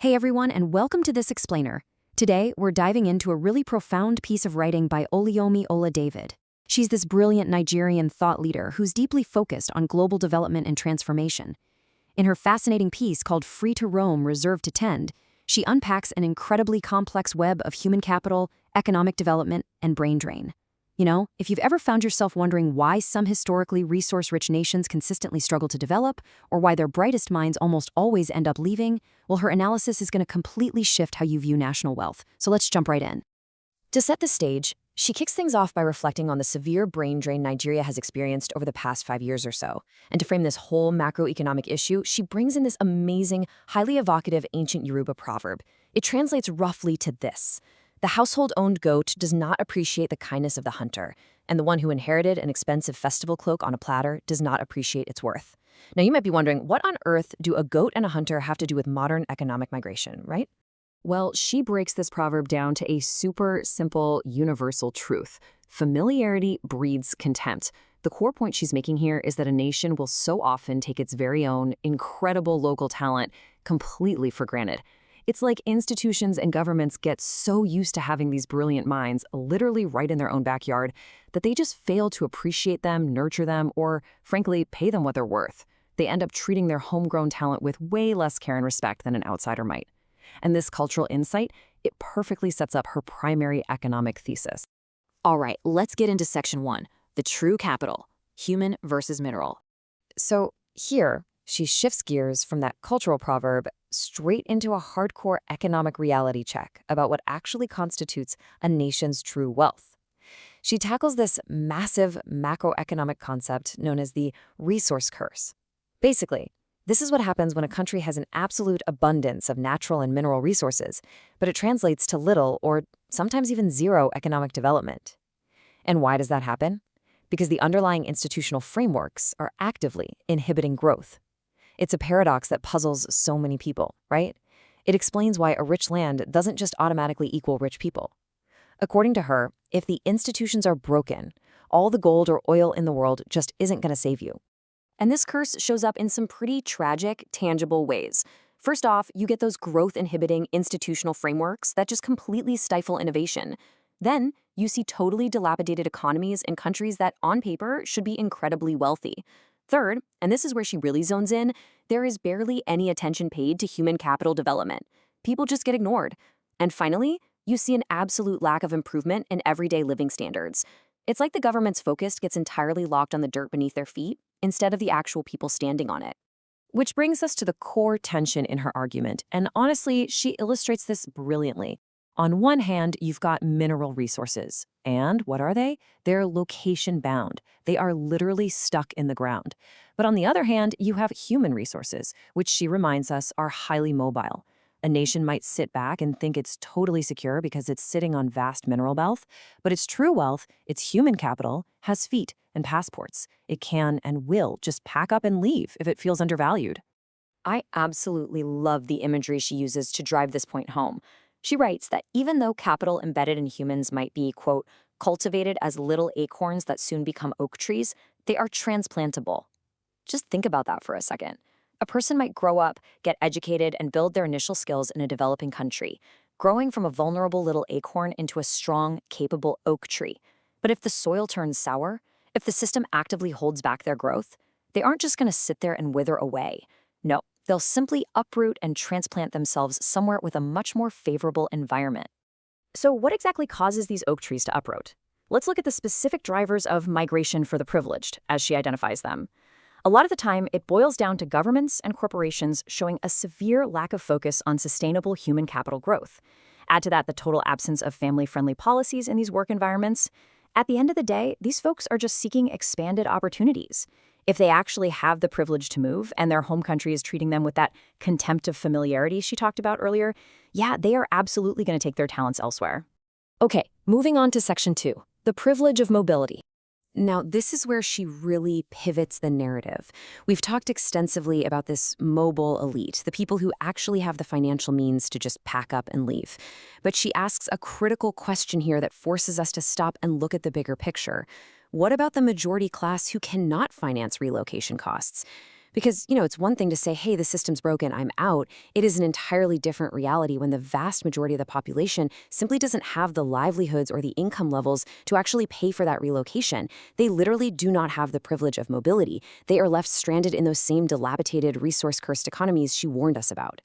Hey everyone, and welcome to This Explainer. Today, we're diving into a really profound piece of writing by Oluyomi Ola-David. She's this brilliant Nigerian thought leader who's deeply focused on global development and transformation. In her fascinating piece called Free to Roam, Reserved to Tend, she unpacks an incredibly complex web of human capital, economic development, and brain drain. You know, if you've ever found yourself wondering why some historically resource-rich nations consistently struggle to develop, or why their brightest minds almost always end up leaving, well, her analysis is going to completely shift how you view national wealth. So let's jump right in. To set the stage, she kicks things off by reflecting on the severe brain drain Nigeria has experienced over the past 5 years or so. And to frame this whole macroeconomic issue, she brings in this amazing, highly evocative ancient Yoruba proverb. It translates roughly to this: the household-owned goat does not appreciate the kindness of the hunter, and the one who inherited an expensive festival cloak on a platter does not appreciate its worth. Now, you might be wondering, what on earth do a goat and a hunter have to do with modern economic migration, right? Well, she breaks this proverb down to a super simple, universal truth. Familiarity breeds contempt. The core point she's making here is that a nation will so often take its very own incredible local talent completely for granted. It's like institutions and governments get so used to having these brilliant minds literally right in their own backyard that they just fail to appreciate them, nurture them, or, frankly, pay them what they're worth. They end up treating their homegrown talent with way less care and respect than an outsider might. And this cultural insight, it perfectly sets up her primary economic thesis. All right, let's get into section 1, the true capital, human versus mineral. So here, she shifts gears from that cultural proverb straight into a hardcore economic reality check about what actually constitutes a nation's true wealth. She tackles this massive macroeconomic concept known as the resource curse. Basically, this is what happens when a country has an absolute abundance of natural and mineral resources, but it translates to little or sometimes even zero economic development. And why does that happen? Because the underlying institutional frameworks are actively inhibiting growth. It's a paradox that puzzles so many people, right? It explains why a rich land doesn't just automatically equal rich people. According to her, if the institutions are broken, all the gold or oil in the world just isn't going to save you. And this curse shows up in some pretty tragic, tangible ways. First off, you get those growth-inhibiting institutional frameworks that just completely stifle innovation. Then, you see totally dilapidated economies in countries that, on paper, should be incredibly wealthy. Third, and this is where she really zones in, there is barely any attention paid to human capital development. People just get ignored. And finally, you see an absolute lack of improvement in everyday living standards. It's like the government's focus gets entirely locked on the dirt beneath their feet instead of the actual people standing on it. Which brings us to the core tension in her argument, and honestly, she illustrates this brilliantly. On one hand, you've got mineral resources. And what are they? They're location-bound. They are literally stuck in the ground. But on the other hand, you have human resources, which she reminds us are highly mobile. A nation might sit back and think it's totally secure because it's sitting on vast mineral wealth, but its true wealth, its human capital, has feet and passports. It can and will just pack up and leave if it feels undervalued. I absolutely love the imagery she uses to drive this point home. She writes that even though capital embedded in humans might be, quote, cultivated as little acorns that soon become oak trees, they are transplantable. Just think about that for a second. A person might grow up, get educated, and build their initial skills in a developing country, growing from a vulnerable little acorn into a strong, capable oak tree. But if the soil turns sour, if the system actively holds back their growth, they aren't just going to sit there and wither away. No, they'll simply uproot and transplant themselves somewhere with a much more favorable environment. So what exactly causes these oak trees to uproot? Let's look at the specific drivers of migration for the privileged, as she identifies them. A lot of the time, it boils down to governments and corporations showing a severe lack of focus on sustainable human capital growth. Add to that the total absence of family-friendly policies in these work environments. At the end of the day, these folks are just seeking expanded opportunities. If they actually have the privilege to move and their home country is treating them with that contempt of familiarity she talked about earlier, yeah, they are absolutely going to take their talents elsewhere. Okay, moving on to section 2, the privilege of mobility. Now, this is where she really pivots the narrative. We've talked extensively about this mobile elite, the people who actually have the financial means to just pack up and leave. But she asks a critical question here that forces us to stop and look at the bigger picture. What about the majority class who cannot finance relocation costs? Because, it's one thing to say, hey, the system's broken, I'm out. It is an entirely different reality when the vast majority of the population simply doesn't have the livelihoods or the income levels to actually pay for that relocation. They literally do not have the privilege of mobility. They are left stranded in those same dilapidated, resource-cursed economies she warned us about.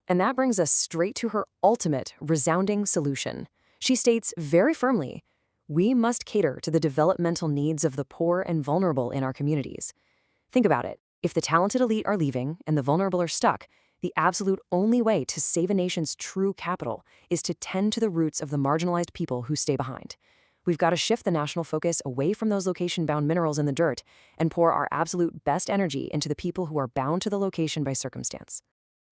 And that brings us straight to her ultimate, resounding solution. She states very firmly, we must cater to the developmental needs of the poor and vulnerable in our communities. Think about it. If the talented elite are leaving and the vulnerable are stuck, the absolute only way to save a nation's true capital is to tend to the roots of the marginalized people who stay behind. We've got to shift the national focus away from those location-bound minerals in the dirt and pour our absolute best energy into the people who are bound to the location by circumstance.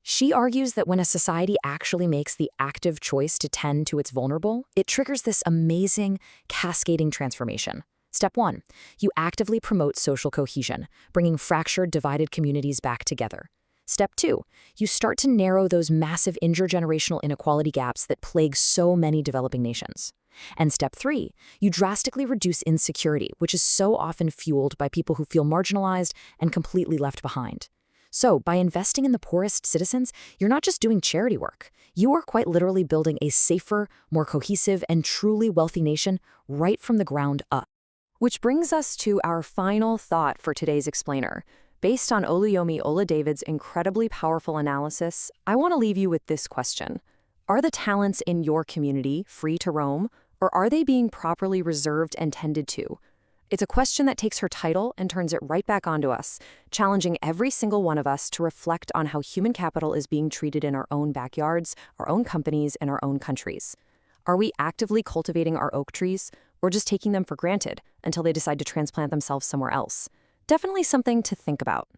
She argues that when a society actually makes the active choice to tend to its vulnerable, it triggers this amazing, cascading transformation. Step 1, you actively promote social cohesion, bringing fractured, divided communities back together. Step 2, you start to narrow those massive intergenerational inequality gaps that plague so many developing nations. And Step 3, you drastically reduce insecurity, which is so often fueled by people who feel marginalized and completely left behind. So, by investing in the poorest citizens, you're not just doing charity work. You are quite literally building a safer, more cohesive, and truly wealthy nation right from the ground up. Which brings us to our final thought for today's explainer. Based on Oluyomi Oladevid's incredibly powerful analysis, I want to leave you with this question. Are the talents in your community free to roam, or are they being properly reserved and tended to? It's a question that takes her title and turns it right back onto us, challenging every single one of us to reflect on how human capital is being treated in our own backyards, our own companies, and our own countries. Are we actively cultivating our oak trees, or just taking them for granted until they decide to transplant themselves somewhere else? Definitely something to think about.